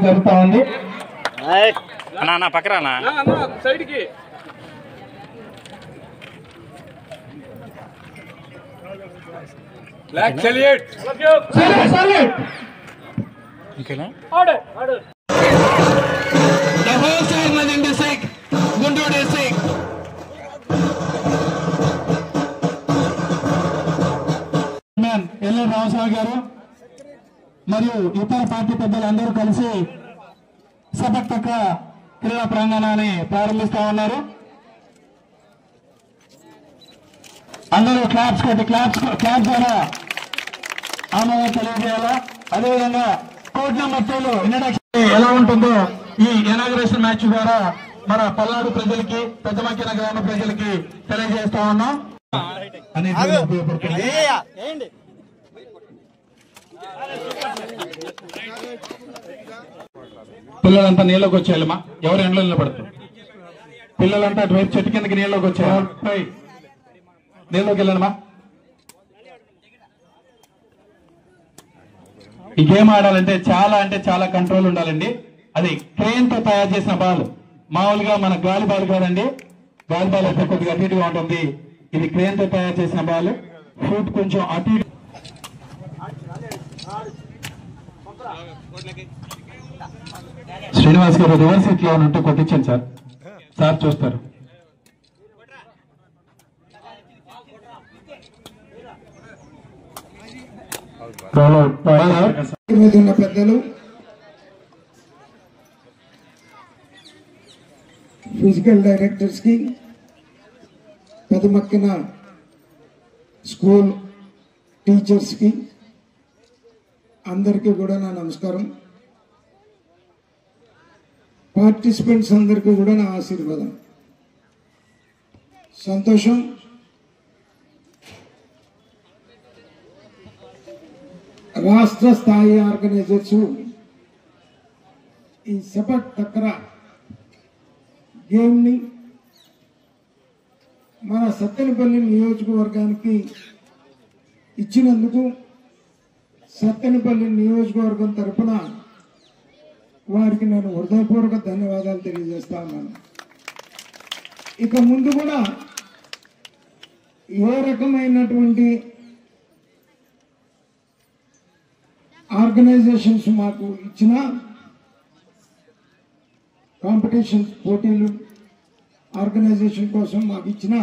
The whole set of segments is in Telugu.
జరుగుతా ఉంది. పక్కరానా సైడ్కి బ్లాక్ సల్యూట్ ఓకేనా order order the whole side మజిన్ డిస్ట్రిక్ట్ గుంటూరు డిస్ట్రిక్ట్ మ్యాన్ ఎల్ రామస్వామి గారు మరియు ఇతర పార్టీ పెద్దలందరూ కలిసి సబక్ తక్క క్రీడా ప్రాంగణాన్ని ప్రారంభిస్తా ఉన్నారు. అందరూ క్లాప్స్ కొట్టి క్లాప్స్ ద్వారా ఆమోదం తెలియజేయాలా. అదేవిధంగా కోర్టు నెంబర్ 2 ఇంట్రడక్షన్ ఎలా ఉంటుందో ఈ ఇనాగ్రేషన్ మ్యాచ్ ద్వారా మన పల్నాడు ప్రజలకి పెద్దమక్కిన గ్రామ ప్రజలకి తెలియజేస్తా ఉన్నాం. పిల్లలంతా నీళ్ళకి వచ్చేయాలమ్మా. ఎవరు ఎండలో నిలబడతారు? పిల్లలంతా అటువైపు చెట్టు కిందకి నీళ్ళకి వచ్చేయాలి. నీళ్ళకి వెళ్ళనమ్మా. ఈ గేమ్ ఆడాలంటే చాలా కంట్రోల్ ఉండాలండి. అది క్రేన్ తో తయారు చేసిన బాల్, మామూలుగా మన గాలి బాల్ కాదండి. గాలి బాల్ అయితే కొద్దిగా అటు ఇటుగా ఉంటుంది. ఇది క్రేన్ తో తయారు చేసిన బాల్. ఫుట్ కొంచెం అటు ఇటు. శ్రీనివాస్ గారు రివర్స్ సీట్ లో ఉంటూ కొట్టించండి సార్. సార్ చూస్తారు. ఉన్న పెద్దలు, ఫిజికల్ డైరెక్టర్స్ కి, పెదమక్కిన స్కూల్ టీచర్స్ కి అందరికీ కూడా నా నమస్కారం. పార్టిసిపెంట్స్ అందరికీ కూడా నా ఆశీర్వాదం. సంతోషం. రాష్ట్ర స్థాయి ఆర్గనైజర్స్ ఈ సబక్ తక్రా గేమ్ ని మన సత్తెనపల్లి నియోజకవర్గానికి ఇచ్చినందుకు సత్తెనపల్లి నియోజకవర్గం తరఫున వారికి నేను హృదయపూర్వక ధన్యవాదాలు తెలియజేస్తా ఉన్నాను. ఇక ముందు కూడా ఏ రకమైనటువంటి ఆర్గనైజేషన్స్ మాకు ఇచ్చిన కాంపిటీషన్ పోటీలు ఆర్గనైజేషన్ కోసం మాకు ఇచ్చిన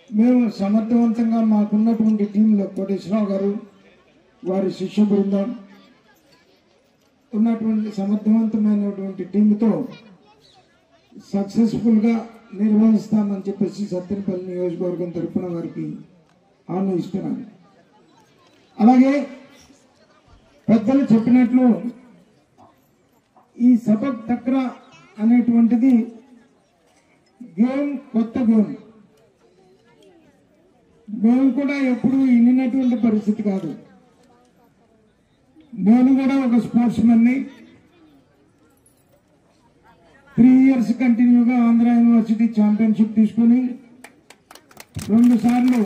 మేము సమర్థవంతంగా మాకున్నటువంటి టీంలో కోటేశ్వరరావు గారు వారి శిష్య బృందం ఉన్నటువంటి సమర్థవంతమైనటువంటి టీంతో సక్సెస్ఫుల్ గా నిర్వహిస్తామని చెప్పేసి సత్తెనపల్లి నియోజకవర్గం తరఫున వారికి హామీ ఇస్తున్నాను. అలాగే పెద్దలు చెప్పినట్లు ఈ సబక్ తక్రా అనేటువంటిది గేమ్ కొత్త గేమ్. మేము కూడా ఎప్పుడు వినినటువంటి పరిస్థితి కాదు. నేను కూడా ఒక స్పోర్ట్స్ మెన్ని. 3 years కంటిన్యూగా ఆంధ్ర యూనివర్సిటీ ఛాంపియన్షిప్ తీసుకుని 2 సార్లు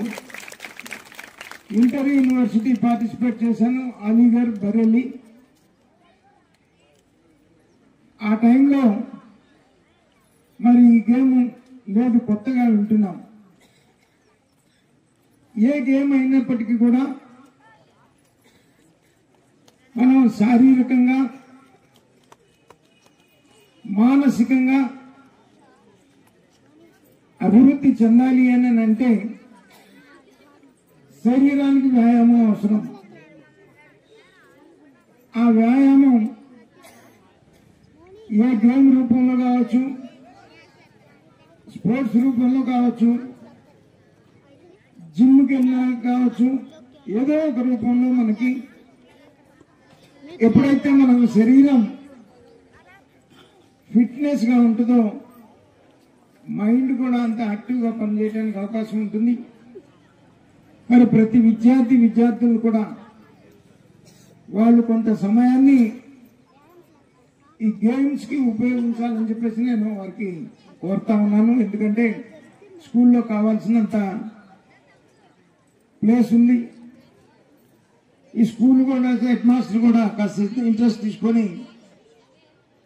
ఇంటర్ యూనివర్సిటీ పార్టిసిపేట్ చేశాను, అలీగఢ్, బరేలీ. ఆ టైంలో మరి ఈ గేమ్ లేదు, కొత్తగా వింటున్నాం. ఏ గేమ్ అయినప్పటికీ కూడా మనం శారీరకంగా మానసికంగా అభివృద్ధి చెందాలి అని అంటే శరీరానికి వ్యాయామం అవసరం. ఆ వ్యాయామం ఏ గేమ్ రూపంలో కావచ్చు, స్పోర్ట్స్ రూపంలో కావచ్చు, జిమ్కి వెళ్ళినా కావచ్చు, ఏదో ఒక రూపంలో మనకి ఎప్పుడైతే మన శరీరం ఫిట్నెస్ గా ఉంటుందో మైండ్ కూడా అంత యాక్టివ్ గా పనిచేయడానికి అవకాశం ఉంటుంది. మరి ప్రతి విద్యార్థులు కూడా వాళ్ళు కొంత సమయాన్ని ఈ గేమ్స్ కి ఉపయోగించాలని చెప్పేసి నేను వారికి కోరుతా ఉన్నాను. ఎందుకంటే స్కూల్లో కావాల్సినంత ప్లేస్ ఉంది. ఈ స్కూల్ కూడా హెడ్ మాస్టర్ కూడా కాస్త ఇంట్రెస్ట్ తీసుకొని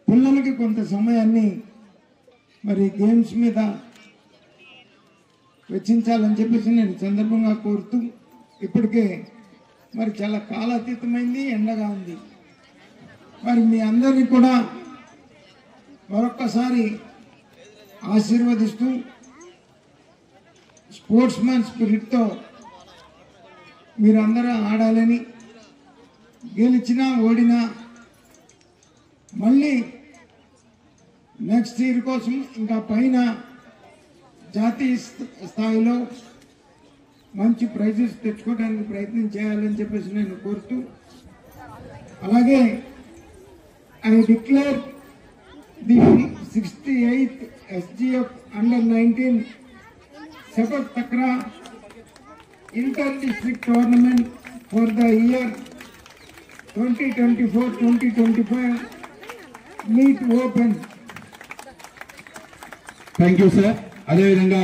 పిల్లలకి కొంత సమయాన్ని మరి గేమ్స్ మీద వెచ్చించాలని చెప్పేసి నేను సందర్భంగా కోరుతూ, ఇప్పటికే మరి చాలా కాలాతీతమైంది, ఎండగా ఉంది. మరి మీ అందరినీ కూడా మరొక్కసారి ఆశీర్వదిస్తూ స్పోర్ట్స్ మ్యాన్ స్పిరిట్తో మీరందరూ ఆడాలని, గెలిచినా ఓడినా మళ్ళీ నెక్స్ట్ ఇయర్ కోసం ఇంకా పైన జాతీయ స్థాయిలో మంచి ప్రైజెస్ తెచ్చుకోవడానికి ప్రయత్నం చేయాలని చెప్పేసి నేను కోరుతూ, అలాగే I declare the 68th SGF Under-19 Sepak Takraw Inter-District Tournament for the year 2024-2025 meet open. Thank you sir. అదేవిధంగా